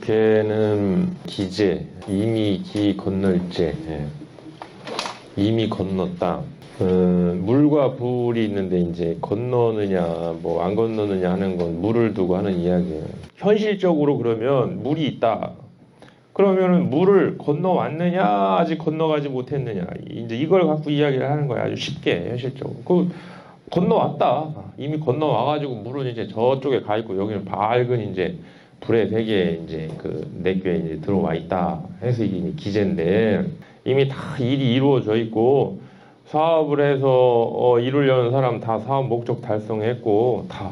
개는 기재, 이미 기 건널 재, 이미 건넜다. 물과 불이 있는데 이제 건너느냐 뭐 안 건너느냐 하는 건 물을 두고 하는 이야기예요. 현실적으로 그러면 물이 있다. 그러면은 물을 건너왔느냐 아직 건너가지 못했느냐 이제 이걸 갖고 이야기를 하는 거야. 아주 쉽게 현실적으로. 그 건너왔다. 이미 건너와가지고 물은 이제 저쪽에 가 있고 여기는 밝은 이제 불의 세계에 이제 그 내귀에 이제 들어와 있다. 해서 이게 기재인데 이미 다 일이 이루어져 있고 사업을 해서 이루려는 사람 다 사업 목적 달성했고 다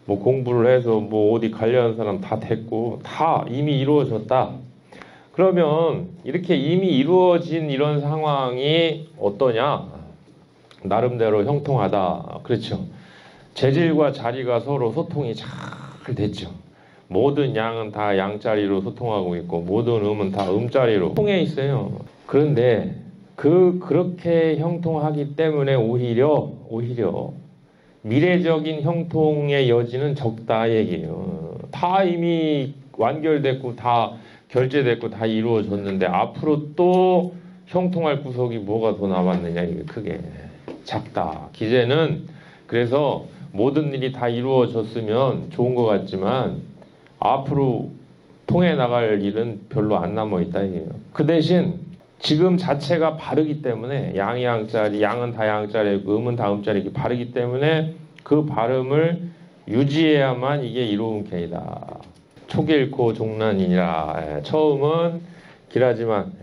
뭐 공부를 해서 뭐 어디 가려는 사람 다 됐고 다 이미 이루어졌다. 그러면 이렇게 이미 이루어진 이런 상황이 어떠냐? 나름대로 형통하다. 그렇죠. 재질과 자리가 서로 소통이 잘 됐죠. 모든 양은 다 양자리로 소통하고 있고 모든 음은 다 음자리로 통해 있어요. 그런데 그렇게 형통하기 때문에 오히려 미래적인 형통의 여지는 적다 얘기예요. 다 이미 완결됐고 다 결제됐고 다 이루어졌는데 앞으로 또 형통할 구석이 뭐가 더 남았느냐 이게 크게 작다. 기재는 그래서 모든 일이 다 이루어졌으면 좋은 것 같지만 앞으로 통해 나갈 일은 별로 안 남아 있다 이게요. 그 대신 지금 자체가 바르기 때문에 양이 양자리, 양은 다 양자리고 음은 다 음자리 이렇게 바르기 때문에 그 발음을 유지해야만 이게 이로운 개이다. 초길코 종란이니라. 처음은 길하지만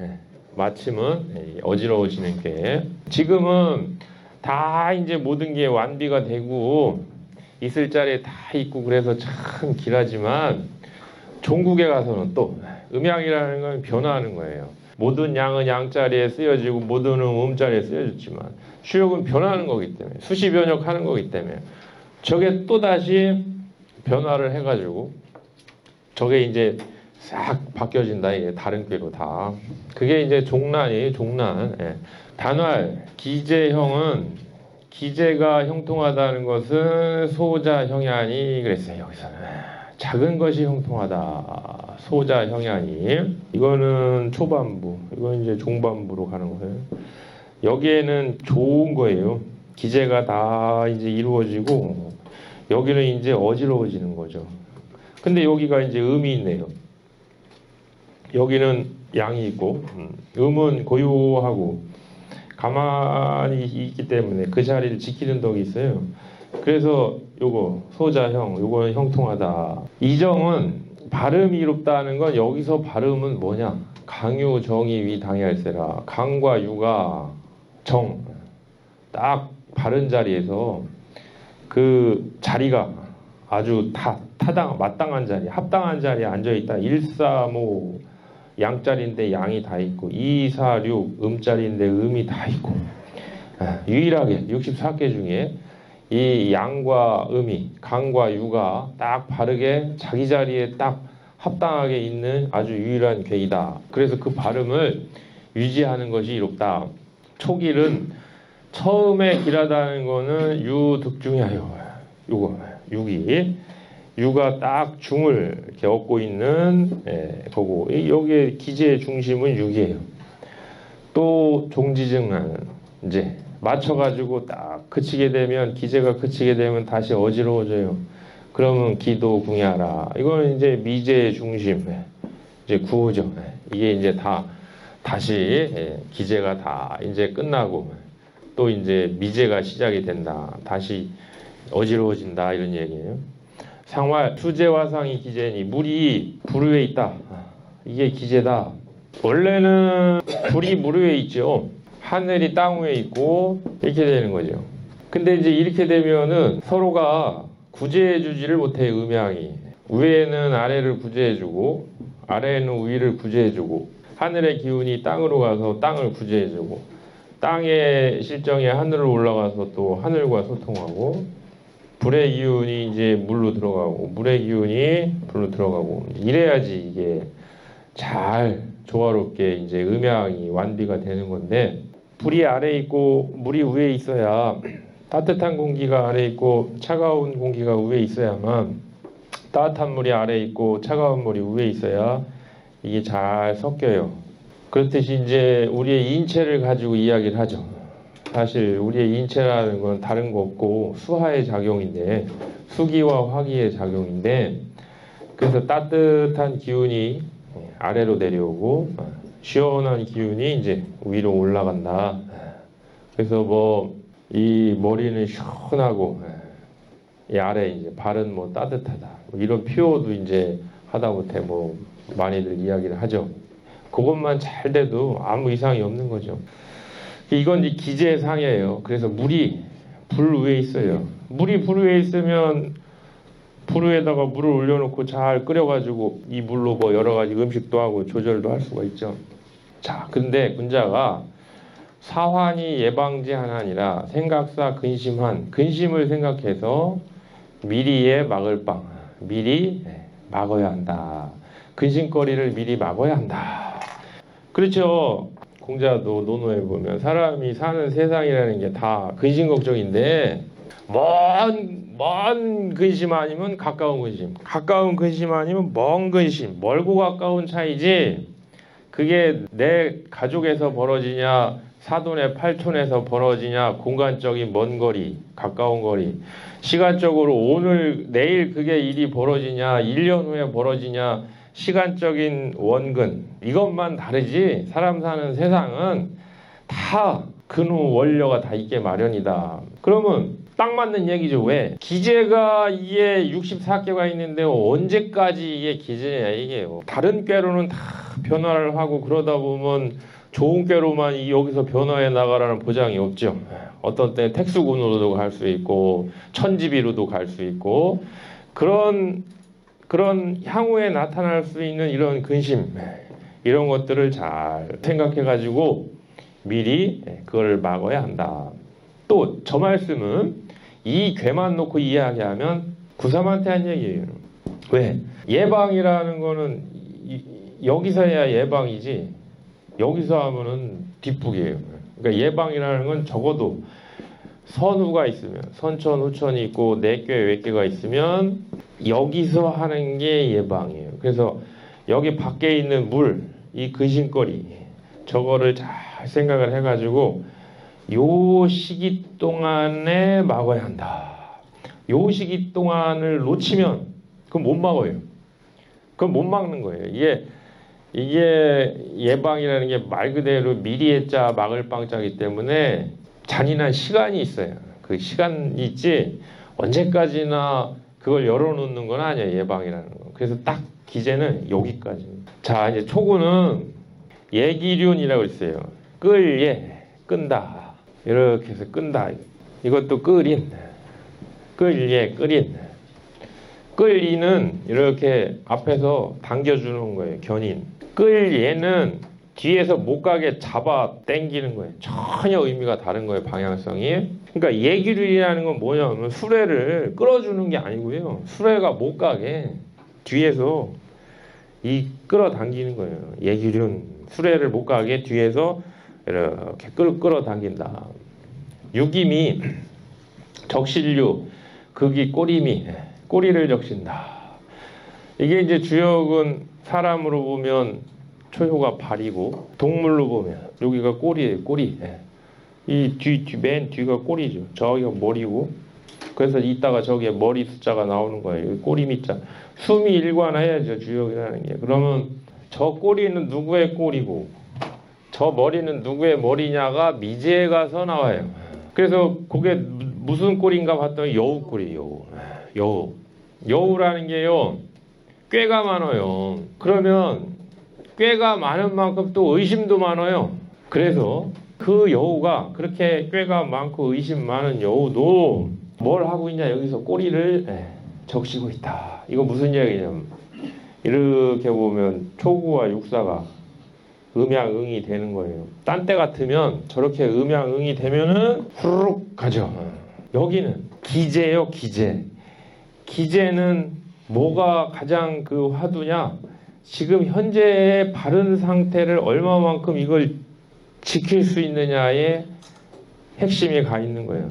마침은 어지러워지는 게. 지금은 다 이제 모든 게 완비가 되고 있을 자리에 다 있고 그래서 참 길하지만 종국에 가서는 또 음양이라는 건 변화하는 거예요. 모든 양은 양자리에 쓰여지고 모든 음자리에 쓰여졌지만 수역은 변하는 거기 때문에 수시 변역하는 거기 때문에 저게 또다시 변화를 해가지고 저게 이제 싹 바뀌어진다. 이게 다른 꾀로 다. 그게 이제 종란이에요. 종란. 단활 기재형은 기재가 형통하다는 것은 소자 형야니 그랬어요. 여기서는 작은 것이 형통하다. 소자 형야니. 이거는 초반부. 이건 이제 중반부로 가는 거예요. 여기에는 좋은 거예요. 기재가 다 이제 이루어지고 여기는 이제 어지러워지는 거죠. 근데 여기가 이제 음이 있네요. 여기는 양이 있고 음은 고요하고 가만히 있기 때문에 그 자리를 지키는 덕이 있어요. 그래서 요거 소자형 요거는 형통하다. 이정은 발음이 이롭다는 건 여기서 발음은 뭐냐? 강유 정이 위 당해할세라. 강과 유가 정 딱 바른 자리에서 그 자리가 아주 마땅한 자리, 합당한 자리에 앉아있다. 135 양자리인데 양이 다 있고 246 음자리인데 음이 다 있고 유일하게 64개 중에 이 양과 음이 강과 유가 딱 바르게 자기 자리에 딱 합당하게 있는 아주 유일한 궤이다. 그래서 그 발음을 유지하는 것이 이롭다. 초길은 처음에 길하다는 거는 유득중이하여 요거 육이 유가 딱 중을 이렇게 얻고 있는 거고 여기에 기재의 중심은 육이에요. 또 종지증은 이제 맞춰가지고 딱 그치게 되면 기재가 그치게 되면 다시 어지러워져요. 그러면 기도 궁야라. 이거는 이제 미재의 중심 이제 구호죠. 이게 이제 다시 기재가 다 이제 끝나고 또 이제 미재가 시작이 된다. 다시 어지러워진다 이런 얘기예요. 상활 수재화상이 기재니 물이 불 위에 있다. 이게 기재다. 원래는 불이 물 위에 있죠. 하늘이 땅 위에 있고 이렇게 되는 거죠. 근데 이제 이렇게 되면은 서로가 구제해주지를 못해. 음양이 위에는 아래를 구제해주고 아래에는 위를 구제해주고 하늘의 기운이 땅으로 가서 땅을 구제해주고 땅의 실정이 하늘로 올라가서 또 하늘과 소통하고 불의 기운이 이제 물로 들어가고 물의 기운이 불로 들어가고 이래야지 이게 잘 조화롭게 이제 음양이 완비가 되는 건데 불이 아래에 있고 물이 위에 있어야 따뜻한 공기가 아래에 있고 차가운 공기가 위에 있어야만 따뜻한 물이 아래에 있고 차가운 물이 위에 있어야 이게 잘 섞여요. 그렇듯이 이제 우리의 인체를 가지고 이야기를 하죠. 사실 우리의 인체라는 건 다른 거 없고 수하의 작용인데, 수기와 화기의 작용인데, 그래서 따뜻한 기운이 아래로 내려오고 시원한 기운이 이제 위로 올라간다. 그래서 뭐 이 머리는 시원하고 이 아래 이제 발은 뭐 따뜻하다. 뭐 이런 표현도 이제 하다못해 뭐 많이들 이야기를 하죠. 그것만 잘 돼도 아무 이상이 없는 거죠. 이건 이제 기제상이에요. 그래서 물이 불 위에 있어요. 물이 불 위에 있으면 불 위에다가 물을 올려놓고 잘 끓여가지고 이 물로 뭐 여러 가지 음식도 하고 조절도 할 수가 있죠. 자, 근데 군자가 사환이 예방지하나니라 생각사 근심한, 근심을 생각해서 미리에 막을 방, 미리 막아야 한다. 근심거리를 미리 막아야 한다. 그렇죠. 공자도 논어에 보면 사람이 사는 세상이라는 게 다 근심 걱정인데, 먼 근심 아니면 가까운 근심, 가까운 근심 아니면 먼 근심, 멀고 가까운 차이지, 그게 내 가족에서 벌어지냐 사돈의 팔촌에서 벌어지냐, 공간적인 먼 거리, 가까운 거리, 시간적으로 오늘 내일 그게 일이 벌어지냐, 1년 후에 벌어지냐, 시간적인 원근, 이것만 다르지 사람 사는 세상은 다 근후 원료가 다 있게 마련이다. 그러면 딱 맞는 얘기죠. 왜? 기제가 이게 64개가 있는데 언제까지 이게 기제냐 이게요. 다른 꾀로는 다 변화를 하고 그러다 보면 좋은 꾀로만 여기서 변화해 나가라는 보장이 없죠. 어떤 때 택수군으로도 갈 수 있고 천지비로도 갈 수 있고 그런 향후에 나타날 수 있는 이런 근심, 이런 것들을 잘 생각해 가지고 미리 그걸 막아야 한다. 또 저 말씀은 이 괴만 놓고 이야기하면 구3한테 한 얘기예요. 왜? 예방이라는 거는 여기서 해야 예방이지 여기서 하면은 뒷북이에요. 그러니까 예방이라는 건 적어도 선후가 있으면, 선천 후천이 있고 내꾀 외꾀가 있으면 여기서 하는 게 예방이에요. 그래서 여기 밖에 있는 물, 이 근심거리, 저거를 잘 생각을 해가지고 요 시기 동안에 막아야 한다. 요 시기 동안을 놓치면 그건 못 막아요. 그건 못 막는 거예요. 이게 예방이라는 게 말 그대로 미리 했자 막을 방자이기 때문에 잔인한 시간이 있어요. 그 시간이 있지 언제까지나 그걸 열어놓는 건 아니에요. 예방이라는 거. 그래서 딱 기제는 여기까지. 자, 이제 초구는 예기륜이라고 있어요. 끌예, 끈다. 이렇게 해서 끈다. 이것도 끌인, 끌예, 끌인. 끌이는 이렇게 앞에서 당겨주는 거예요. 견인. 끌예는 뒤에서 못 가게 잡아 당기는 거예요. 전혀 의미가 다른 거예요. 방향성이. 그러니까 예기륜이라는 건 뭐냐면 수레를 끌어주는 게 아니고요. 수레가 못 가게 뒤에서 끌어당기는 거예요. 예기륜. 수레를 못 가게 뒤에서 이렇게 끌어당긴다. 육임이 적실류, 극이 꼬리미, 꼬리를 적신다. 이게 이제 주역은 사람으로 보면 초효가 발이고 동물로 보면 여기가 꼬리예요. 꼬리. 이 맨 뒤가 꼬리죠. 저기가 머리고 그래서 이따가 저기에 머리 숫자가 나오는 거예요. 꼬리 밑자. 숨이 일관해야죠. 주역이라는 게. 그러면 저 꼬리는 누구의 꼬리고 저 머리는 누구의 머리냐가 미지에 가서 나와요. 그래서 그게 무슨 꼬리인가 봤더니 여우 꼬리예요. 여우라는 게요. 꾀가 많아요. 그러면 꾀가 많은 만큼 또 의심도 많아요. 그래서 그 여우가 그렇게 꾀가 많고 의심 많은 여우도 뭘 하고 있냐, 여기서 꼬리를 적시고 있다. 이거 무슨 이야기냐면 이렇게 보면 초구와 육사가 음양응이 되는 거예요. 딴 때 같으면 저렇게 음양응이 되면은 후루룩 가죠. 여기는 기제요. 기제는 뭐가 가장 그 화두냐, 지금 현재의 바른 상태를 얼마만큼 이걸 지킬 수 있느냐에 핵심이 가 있는 거예요.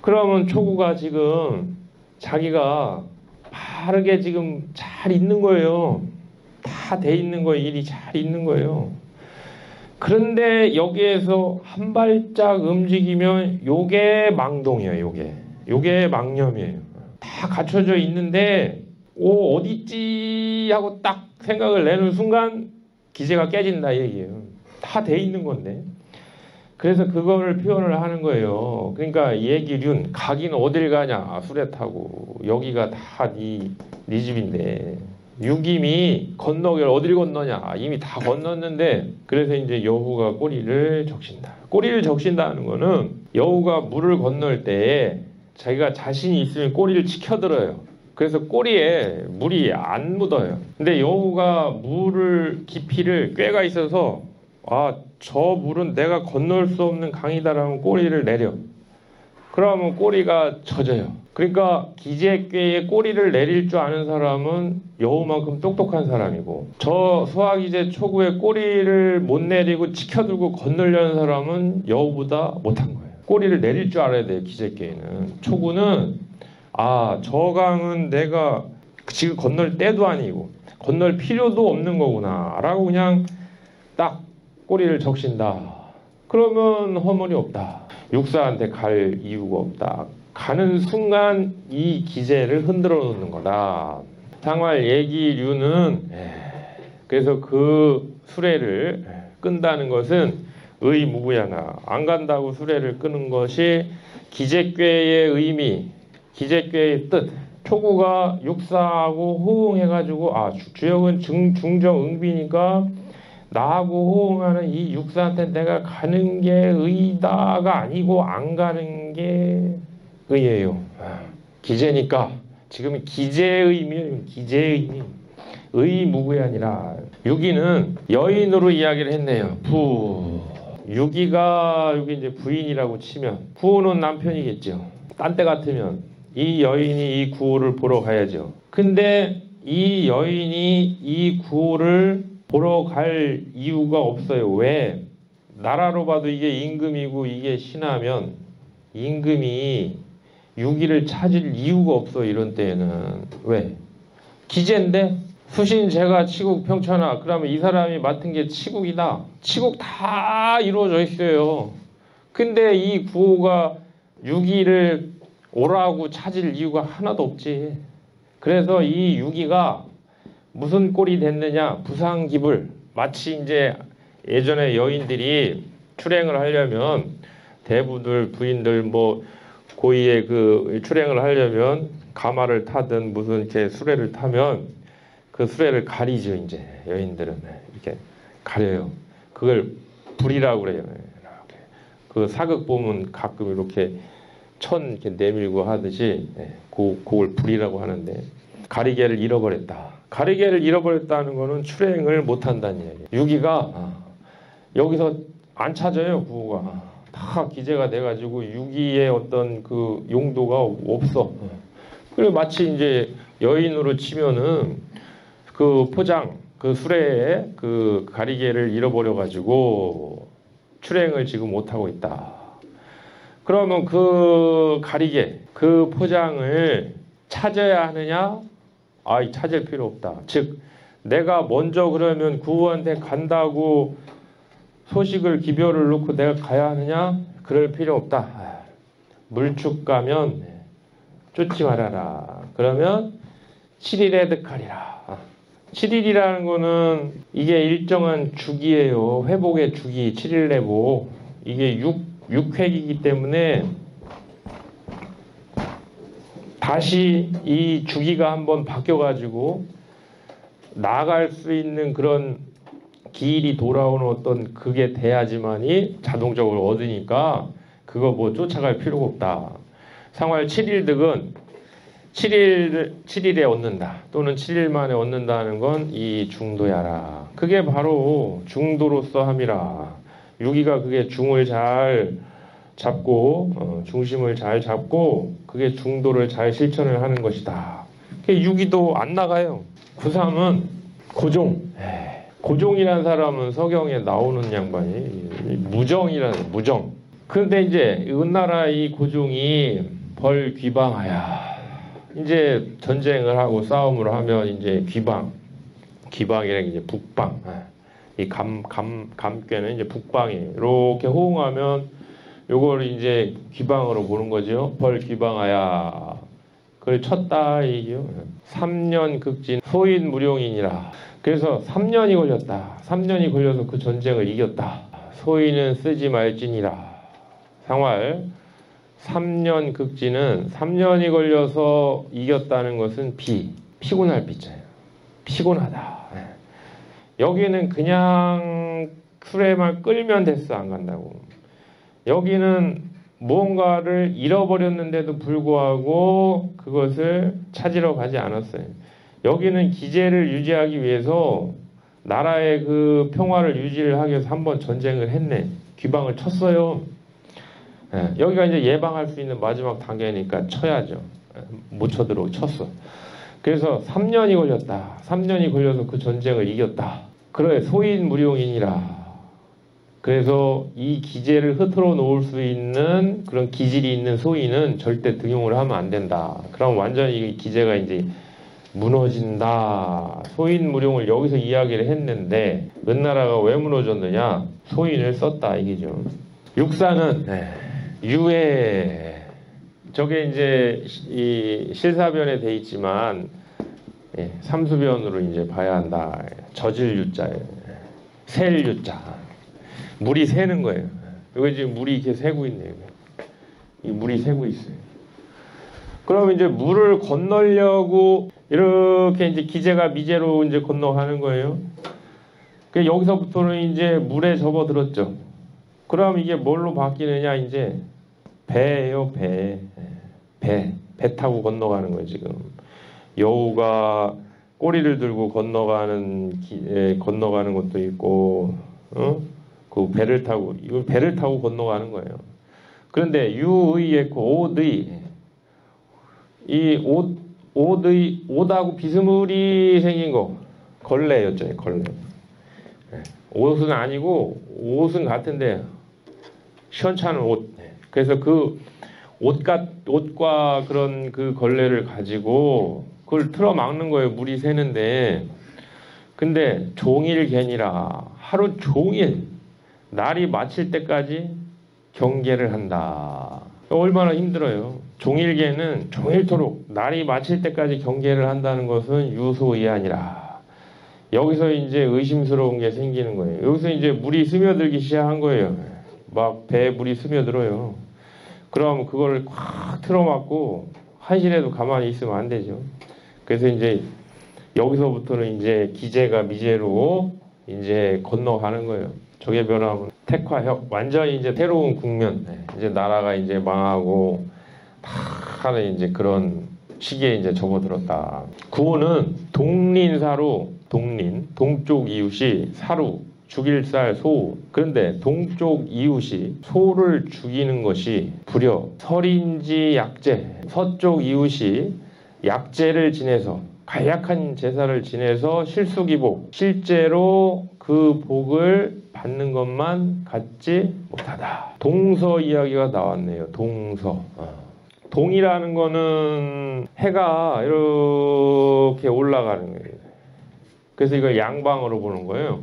그러면 초구가 지금 자기가 바르게 지금 잘 있는 거예요. 다 돼 있는 거예요. 일이 잘 있는 거예요. 그런데 여기에서 한 발짝 움직이면 요게 망동이에요. 요게 망념이에요. 다 갖춰져 있는데 어딨지 하고 딱 생각을 내는 순간 기제가 깨진다 얘기예요. 다 돼 있는 건데. 그래서 그거를 표현을 하는 거예요. 그러니까 얘기륜 가긴 어딜 가냐 수레 타고 여기가 다 네 집인데 육임이 건너길 어딜 건너냐 이미 다 건넜는데 그래서 이제 여우가 꼬리를 적신다. 꼬리를 적신다는 거는 여우가 물을 건널 때 자기가 자신이 있으면 꼬리를 치켜들어요. 그래서 꼬리에 물이 안 묻어요. 근데 여우가 물을 깊이를 꾀가 있어서 저 물은 내가 건널 수 없는 강이다라면 꼬리를 내려. 그러면 꼬리가 젖어요. 그러니까 기재꾀에 꼬리를 내릴 줄 아는 사람은 여우만큼 똑똑한 사람이고 저 소화기제 초구에 꼬리를 못 내리고 치켜들고 건너려는 사람은 여우보다 못한 거예요. 꼬리를 내릴 줄 알아야 돼요. 기재꾀에는. 초구는 저 강은 내가 지금 건널 때도 아니고 건널 필요도 없는 거구나 라고 그냥 딱 꼬리를 적신다. 그러면 허물이 없다. 육사한테 갈 이유가 없다. 가는 순간 이 기제를 흔들어 놓는 거다. 상활 얘기류는 그래서 그 수레를 끈다는 것은 의무구야나 안 간다고 수레를 끄는 것이 기제꾀의 의미, 기제꾀의 뜻. 초구가 육사하고 호응해가지고 주역은 중정 응비니까 나하고 호응하는 이 육사한테 내가 가는 게 의다가 아니고 안 가는 게 의예요. 기제니까 지금 기제의 의미예요. 기제의 의미. 의무구이 아니라 유기는 여인으로 이야기를 했네요. 유기가 여기 이제 부인이라고 치면 구호는 남편이겠죠. 딴 때 같으면 이 여인이 이 구호를 보러 가야죠. 근데 이 여인이 이 구호를 보러 갈 이유가 없어요. 왜? 나라로 봐도 이게 임금이고 이게 신하면 임금이 유기를 찾을 이유가 없어. 이런 때에는. 왜? 기제인데 수신 제가 치국 평천하 그러면 이 사람이 맡은 게 치국이다. 치국 다 이루어져 있어요. 근데 이 구호가 유기를 오라고 찾을 이유가 하나도 없지. 그래서 이 유기가 무슨 꼴이 됐느냐? 부상기불. 마치 이제 예전에 여인들이 출행을 하려면 대부들 부인들 뭐 고위의 그 출행을 하려면 가마를 타든 무슨 이렇게 수레를 타면 그 수레를 가리죠. 이제 여인들은 이렇게 가려요. 그걸 불이라고 그래요. 이렇게. 그 사극 보면 가끔 이렇게 천 이렇게 내밀고 하듯이 그걸 불이라고 하는데 가리개를 잃어버렸다. 가리개를 잃어버렸다는 거는 출행을 못한다는 얘기예요. 유기가 여기서 안 찾아요. 구호가 다 기재가 돼가지고 유기의 어떤 그 용도가 없어. 그리고 마치 이제 여인으로 치면은 그 포장 그 수레에 그 가리개를 잃어버려가지고 출행을 지금 못하고 있다. 그러면 그 가리개 그 포장을 찾아야 하느냐? 찾을 필요 없다. 즉 내가 먼저 그러면 구호한테 간다고 소식을 기별을 놓고 내가 가야 하느냐? 그럴 필요 없다. 물축 가면 쫓지 말아라. 그러면 7일에 득하리라. 7일이라는 거는 이게 일정한 주기예요. 회복의 주기 7일 내고 이게 6획이기 때문에 다시 이 주기가 한번 바뀌어가지고 나갈 수 있는 그런 기일이 돌아오는 어떤 그게 돼야지만이 자동적으로 얻으니까 그거 뭐 쫓아갈 필요가 없다. 상활 7일득은 7일에 얻는다. 또는 7일 만에 얻는다는 건 이 중도야라. 그게 바로 중도로서 함이라. 유기가 그게 중을 잘 잡고 중심을 잘 잡고 그게 중도를 잘 실천을 하는 것이다. 유기도 안 나가요. 구3은 고종. 고종이라는 사람은 서경에 나오는 양반이 무정이라는 무정. 그런데 이제 은나라 이 고종이 벌귀방하야. 이제 전쟁을 하고 싸움을 하면 이제 귀방이랑 이제 북방, 이 감꾀는 이제 북방이 이렇게 호응하면 요걸 이제 귀방으로 보는 거죠. 벌 귀방하야. 그걸 쳤다 이게요. 3년 극진 소인 무룡이니라. 그래서 3년이 걸렸다. 3년이 걸려서 그 전쟁을 이겼다. 소인은 쓰지 말지니라. 상활 3년 극진은 3년이 걸려서 이겼다는 것은 피곤할 비자예요. 피곤하다. 여기는 그냥 술에만 끌면 됐어. 안 간다고. 여기는 무언가를 잃어버렸는데도 불구하고 그것을 찾으러 가지 않았어요. 여기는 기제를 유지하기 위해서 나라의 그 평화를 유지를 하기 위해서 한번 전쟁을 했네. 귀방을 쳤어요. 여기가 이제 예방할 수 있는 마지막 단계니까 쳐야죠. 못 쳐들어 쳤어. 그래서 3년이 걸렸다. 3년이 걸려서 그 전쟁을 이겼다. 그래 소인 무룡이니라. 그래서 이 기제를 흐트러 놓을 수 있는 그런 기질이 있는 소인은 절대 등용을 하면 안 된다. 그럼 완전히 이 기제가 이제 무너진다. 소인 무룡을 여기서 이야기를 했는데 은나라가 왜 무너졌느냐? 소인을 썼다 이게죠. 육사는 유해. 저게 이제 이 실사변에 돼 있지만 삼수변으로 이제 봐야 한다. 젖을 유자예요. 셀 유자. 물이 새는 거예요. 여기 지금 물이 이렇게 새고 있네요. 이 물이 새고 있어요. 그럼 이제 물을 건너려고 이렇게 이제 기제가 미제로 이제 건너가는 거예요. 그 여기서부터는 이제 물에 접어들었죠. 그럼 이게 뭘로 바뀌느냐? 이제 배예요, 배. 배 타고 건너가는 거예요, 지금. 여우가 꼬리를 들고 건너가는 것도 있고, 그 배를 타고, 이걸 배를 타고 건너가는 거예요. 그런데 유의했고 옷의 이 옷하고 비스물이 생긴 거 걸레였죠, 걸레. 옷은 아니고 옷은 같은데 시원찮은 옷. 그래서 그 옷과 그런 그 걸레를 가지고 그걸 틀어 막는 거예요. 물이 새는데. 근데 종일개니라 하루 종일 날이 마칠 때까지 경계를 한다. 얼마나 힘들어요. 종일개는 종일토록 날이 마칠 때까지 경계를 한다는 것은 유소이하니라. 여기서 이제 의심스러운 게 생기는 거예요. 여기서 이제 물이 스며들기 시작한 거예요. 막 배에 물이 스며들어요. 그럼 그걸 꽉 틀어막고 한시라도 가만히 있으면 안 되죠. 그래서 이제 여기서부터는 이제 기제가 미제로 이제 건너가는 거예요. 저게 변하면 택화혁 완전히 이제 새로운 국면, 이제 나라가 이제 망하고 다 하는 이제 그런 시기에 이제 접어들었다. 구호는 동린사로 동쪽 이웃이 사루 죽일 살 소. 그런데 동쪽 이웃이 소를 죽이는 것이 불여 설인지 약제. 서쪽 이웃이 약제를 지내서 간략한 제사를 지내서 실수기복, 실제로 그 복을 받는 것만 갖지 못하다. 동서 이야기가 나왔네요. 동서. 동이라는 거는 해가 이렇게 올라가는 거예요. 그래서 이걸 양방으로 보는 거예요.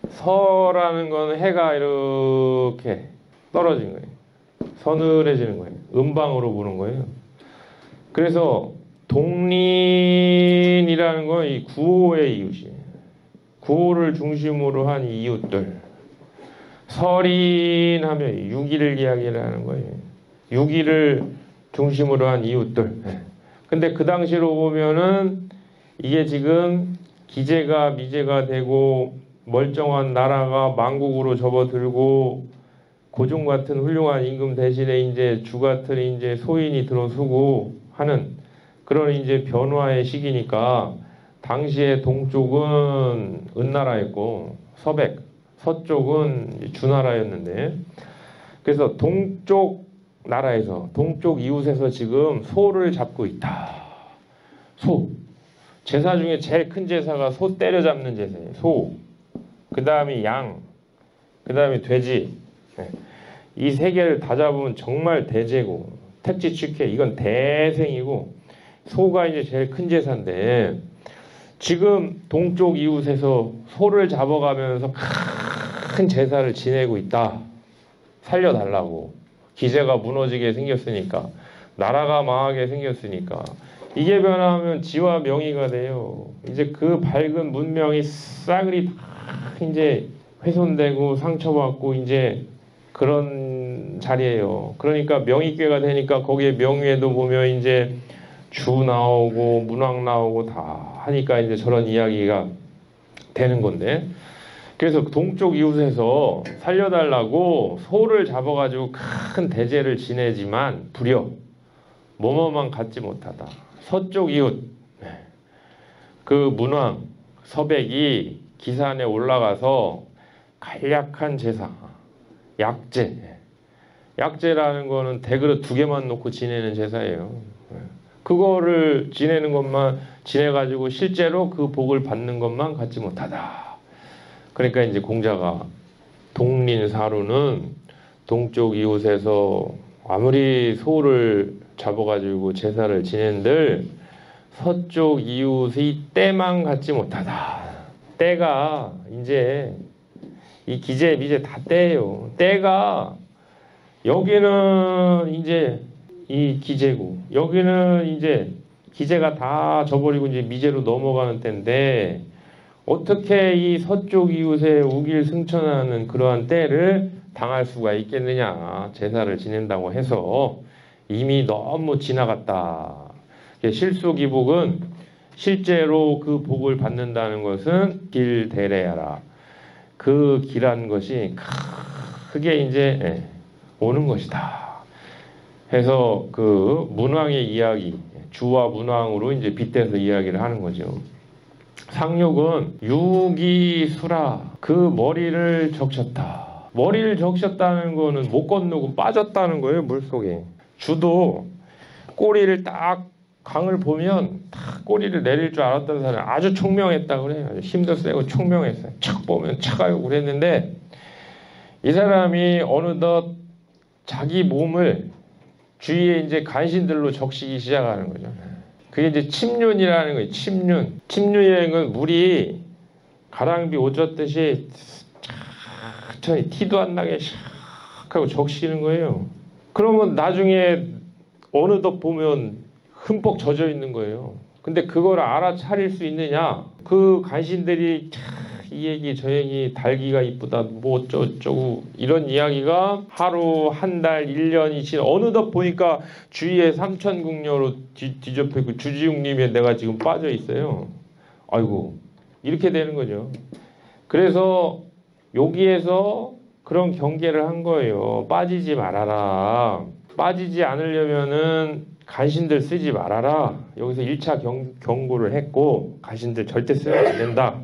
서라는 건 해가 이렇게 떨어진 거예요. 서늘해지는 거예요. 음방으로 보는 거예요. 그래서 동린이라는 건 이 구호의 이웃이에요. 구호를 중심으로 한 이웃들. 설인하면 유기를 이야기를 하는 거예요. 유기를 중심으로 한 이웃들. 근데 그 당시로 보면은 이게 지금 기제가 미제가 되고 멀쩡한 나라가 망국으로 접어들고 고종 같은 훌륭한 임금 대신에 이제 주 같은 이제 소인이 들어서고 하는 그런 이제 변화의 시기니까 당시에 동쪽은 은나라였고 서쪽은 주나라였는데 그래서 동쪽 나라에서 동쪽 이웃에서 지금 소를 잡고 있다. 소. 제사 중에 제일 큰 제사가 소 때려잡는 제사예요. 소. 그 다음이 양. 그 다음에 돼지. 이 세 개를 다 잡으면 정말 대제고 택지축회 이건 대생이고 소가 이제 제일 큰 제사인데 지금 동쪽 이웃에서 소를 잡아가면서 큰 제사를 지내고 있다. 살려달라고. 기제가 무너지게 생겼으니까. 나라가 망하게 생겼으니까. 이게 변하면 지와 명의가 돼요. 이제 그 밝은 문명이 싸그리 다 이제 훼손되고 상처받고 이제 그런 자리예요. 그러니까 명의괴가 되니까 거기에 명의에도 보면 이제 주 나오고 문왕 나오고 다 하니까 이제 저런 이야기가 되는 건데, 그래서 동쪽 이웃에서 살려달라고 소를 잡아가지고 큰 대제를 지내지만 불여 뭐뭐만 갖지 못하다. 서쪽 이웃 그 문왕 서백이 기산에 올라가서 간략한 제사, 약제. 약제라는 거는 대그릇 2개만 놓고 지내는 제사예요. 그거를 지내는 것만 지내가지고 실제로 그 복을 받는 것만 갖지 못하다. 그러니까 이제 공자가 동린사루는 동쪽 이웃에서 아무리 소를 잡아가지고 제사를 지낸들 서쪽 이웃의 때만 갖지 못하다. 때가 이제 이 기재 미재 다 때예요. 때가 여기는 이제 이 기재고 여기는 이제 기재가 다 져버리고 이제 미재로 넘어가는 때인데 어떻게 이 서쪽 이웃에 우길승천하는 그러한 때를 당할 수가 있겠느냐. 제사를 지낸다고 해서 이미 너무 지나갔다. 실소기복은 실제로 그 복을 받는다는 것은 길대래야라. 그 길한 것이 크게 이제 오는 것이다. 해서 그 문왕의 이야기, 주와 문왕으로 이제 빗대서 이야기를 하는 거죠. 상륙은 유기수라, 그 머리를 적셨다. 머리를 적셨다는 거는 못 건너고 빠졌다는 거예요, 물속에. 주도 꼬리를 딱 강을 보면 딱 꼬리를 내릴 줄 알았던 사람이 아주 총명했다고 그래요. 힘도 세고 총명했어요. 착 보면 착하고 그랬는데 이 사람이 어느덧 자기 몸을 주위에 이제 간신들로 적시기 시작하는 거죠. 그게 이제 침륜이라는 거예요. 침륜. 침륜이라는 물이 가랑비 옷 젖듯이 천천히 티도 안 나게 샥 하고 적시는 거예요. 그러면 나중에 어느덧 보면 흠뻑 젖어 있는 거예요. 근데 그걸 알아차릴 수 있느냐? 그 간신들이 이 얘기 저 얘기 달기가 이쁘다 뭐 어쩌고 이런 이야기가 하루 한 달 1년이 지나 어느덧 보니까 주위에 삼천궁녀로 뒤접혀 있고 주지웅님에 내가 지금 빠져 있어요. 아이고 이렇게 되는 거죠. 그래서 여기에서 그런 경계를 한 거예요. 빠지지 말아라. 빠지지 않으려면은 간신들 쓰지 말아라. 여기서 1차 경고를 했고 간신들 절대 쓰면 안 된다.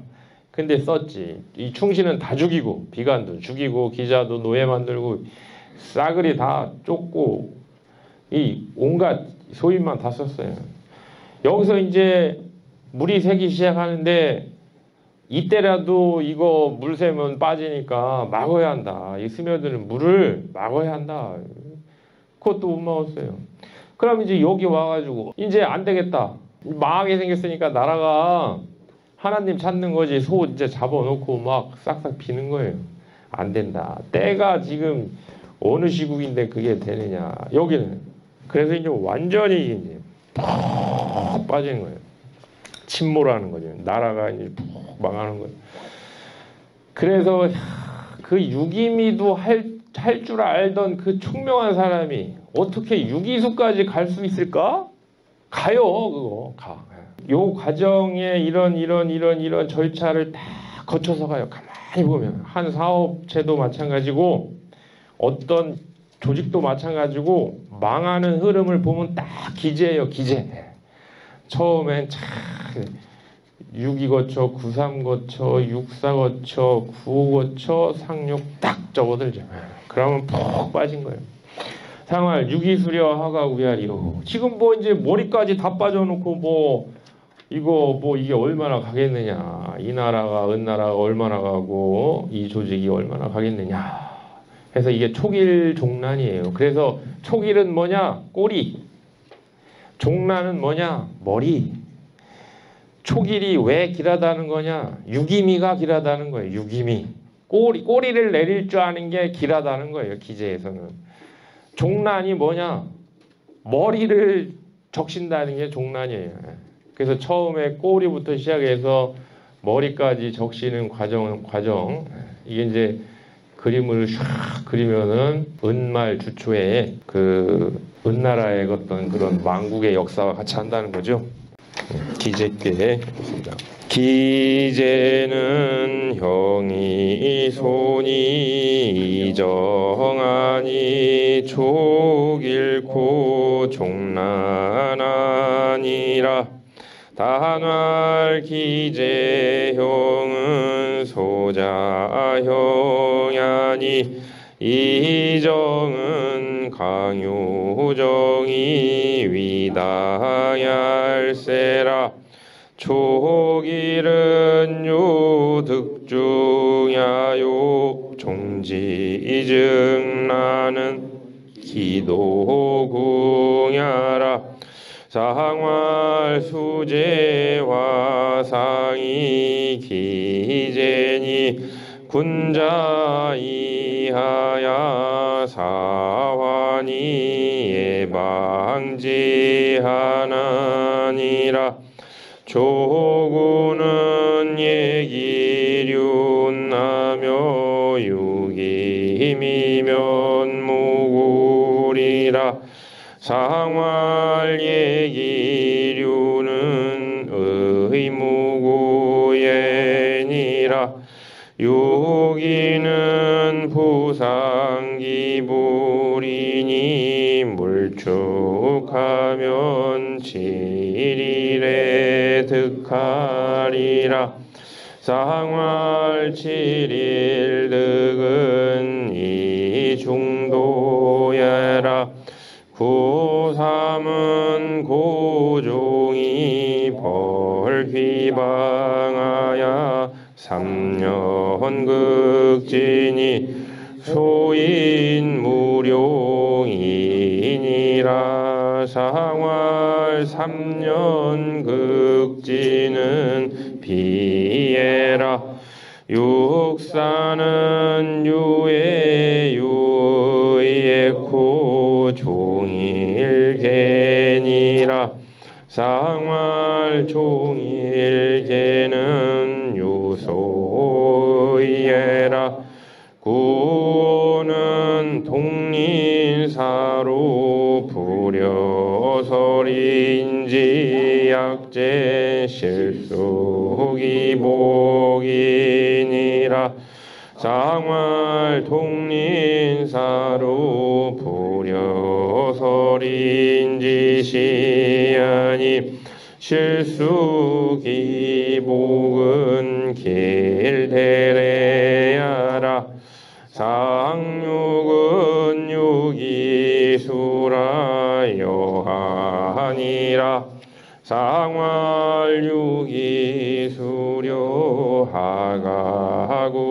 근데 썼지. 이 충신은 다 죽이고 비관도 죽이고 기자도 노예 만들고 싸그리 다 쫓고 이 온갖 소인만 다 썼어요. 여기서 이제 물이 새기 시작하는데 이때라도 이거 물 새면 빠지니까 막아야 한다. 이 스며드는 물을 막아야 한다. 그것도 못 막았어요. 그럼 이제 여기 와가지고 이제 안 되겠다. 망하게 생겼으니까 나라가 하나님 찾는 거지. 소 이제 잡아놓고 막 싹싹 비는 거예요. 안 된다. 때가 지금 어느 시국인데 그게 되느냐. 여기는. 그래서 이제 완전히 이제 푹 빠지는 거예요. 침몰하는 거죠. 나라가 이제 푹 망하는 거예요. 그래서 그 유기미도 할 줄 알던 그 총명한 사람이 어떻게 유기수까지 갈 수 있을까? 가요, 그거. 가. 요 과정에 이런 절차를 다 거쳐서 가요. 가만히 보면 한 사업체도 마찬가지고 어떤 조직도 마찬가지고 망하는 흐름을 보면 딱 기재예요. 기재. 처음엔 참 6.2 거쳐, 9.3 거쳐, 6.4 거쳐, 9.5 거쳐, 상륙 딱 접어들죠. 그러면 푹 빠진 거예요. 상활 6.2 수려 하가 우야리요. 지금 뭐 이제 머리까지 다 빠져놓고 뭐 이거 뭐 이게 얼마나 가겠느냐. 이 나라가 은나라가 얼마나 가고 이 조직이 얼마나 가겠느냐. 해서 이게 촉일 종란이에요. 그래서 촉일은 뭐냐? 꼬리. 종라는 뭐냐? 머리. 초길이 왜 길하다는 거냐? 유기미가 길하다는 거예요. 유기미. 꼬리를 내릴 줄 아는 게 길하다는 거예요. 기재에서는. 종란이 뭐냐? 머리를 적신다는 게 종란이에요. 그래서 처음에 꼬리부터 시작해서 머리까지 적시는 과정. 이게 이제 그림을 샥 그리면은 은말 주초에 그 은나라의 어떤 그런 왕국의 역사와 같이 한다는 거죠. 기재께 보습니다. 기재는 형이 손이 이정하니 촉일고 종란하니라. 단활 기재형은 소자형야니 이정은 강요정이 위다얄세라. 촉일은 요득중야요 종지증나는 기도궁야라. 상활 수제와 상이 기재니 군자 이하야 사환이 예방지하나니라. 조구는 예기륜나며 유기미면 무구리라. 상활 예기륜은 의무구예니라. 유기는 부상기불이니 물축하면 칠일에 득하리라. 상활 칠일 득은 이중도야라. 구삼은 고종이 벌귀방하야 삼년극진이 소인무룡이니라. 상활 삼년극진은 비예라. 육사는 유예유예코 종일개니라. 상활 종일개는 유소이에라. 구는 동린사로 부려설인지 약제 실수기복이니라. 상활 동린사로 부려설인지 시야니 실수기복은 길대래야라. 상육은 유기수라 여하니라. 상활 유기수려 하가구예리요.